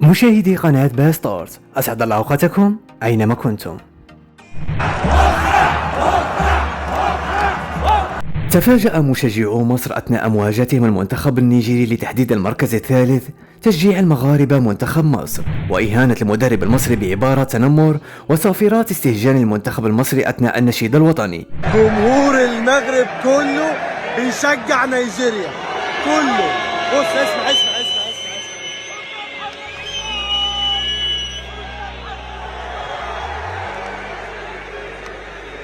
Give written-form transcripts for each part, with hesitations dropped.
مشاهدي قناة باستارز، أسعد الله أوقاتكم أينما كنتم. تفاجأ مشجعو مصر أثناء مواجهتهم المنتخب النيجيري لتحديد المركز الثالث تشجيع المغاربة منتخب مصر، وإهانة المدرب المصري بعبارة تنمر وصافرات استهجان المنتخب المصري أثناء النشيد الوطني. جمهور المغرب كله بيشجع نيجيريا كله. بص اسمع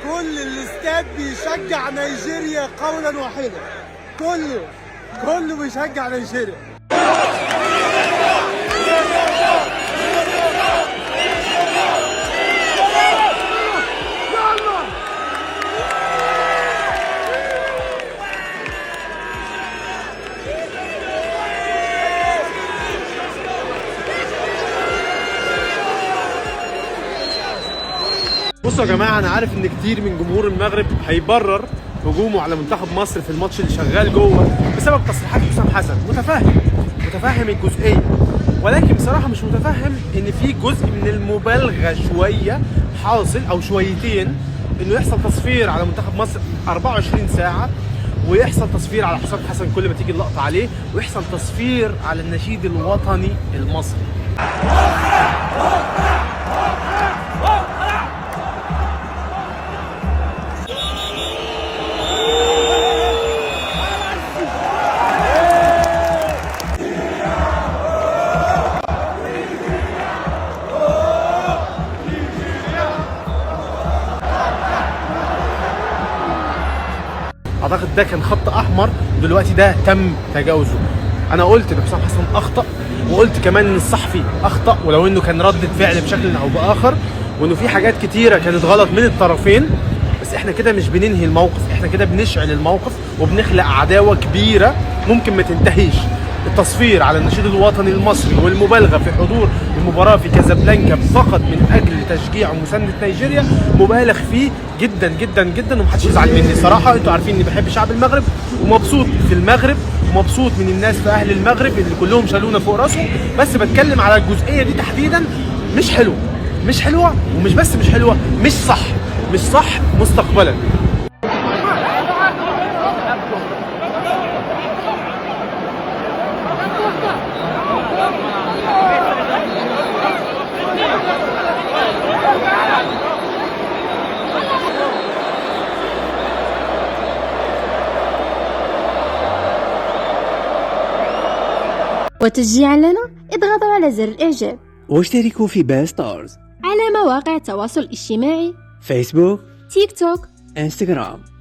كل الاستاد بيشجع نيجيريا قولا واحدا. كله بيشجع نيجيريا. بصوا يا جماعه، انا عارف ان كتير من جمهور المغرب هيبرر هجومه على منتخب مصر في الماتش اللي شغال جوه بسبب تصريحات حسام حسن. متفهم الجزئيه، ولكن بصراحه مش متفهم ان في جزء من المبالغه شويه حاصل او شويتين، انه يحصل تصفير على منتخب مصر 24 ساعه، ويحصل تصفير على حسام حسن كل ما تيجي اللقطه عليه، ويحصل تصفير على النشيد الوطني المصري. اعتقد ده كان خط احمر، دلوقتي ده تم تجاوزه. انا قلت ان حسام حسن اخطا، وقلت كمان ان الصحفي اخطا، ولو انه كان ردة فعل بشكل او باخر، وانه في حاجات كتيره كانت غلط من الطرفين. بس احنا كده مش بننهي الموقف، احنا كده بنشعل الموقف وبنخلق عداوه كبيره ممكن ما تنتهيش. التصفير على النشيد الوطني المصري والمبالغه في حضور المباراه في كازابلانكا فقط من اجل تشجيع ومسانده نيجيريا مبالغ فيه جدا جدا جدا، ومحدش يزعل مني صراحه. انتوا عارفين اني بحب شعب المغرب ومبسوط في المغرب ومبسوط من الناس في اهل المغرب اللي كلهم شالونا فوق راسهم، بس بتكلم على الجزئيه دي تحديدا. مش حلوه، ومش بس مش حلوه، مش صح مستقبلا. وتشجيعا لنا اضغطوا على زر الإعجاب واشتركوا في باستارز على مواقع التواصل الاجتماعي فيسبوك، تيك توك، انستغرام.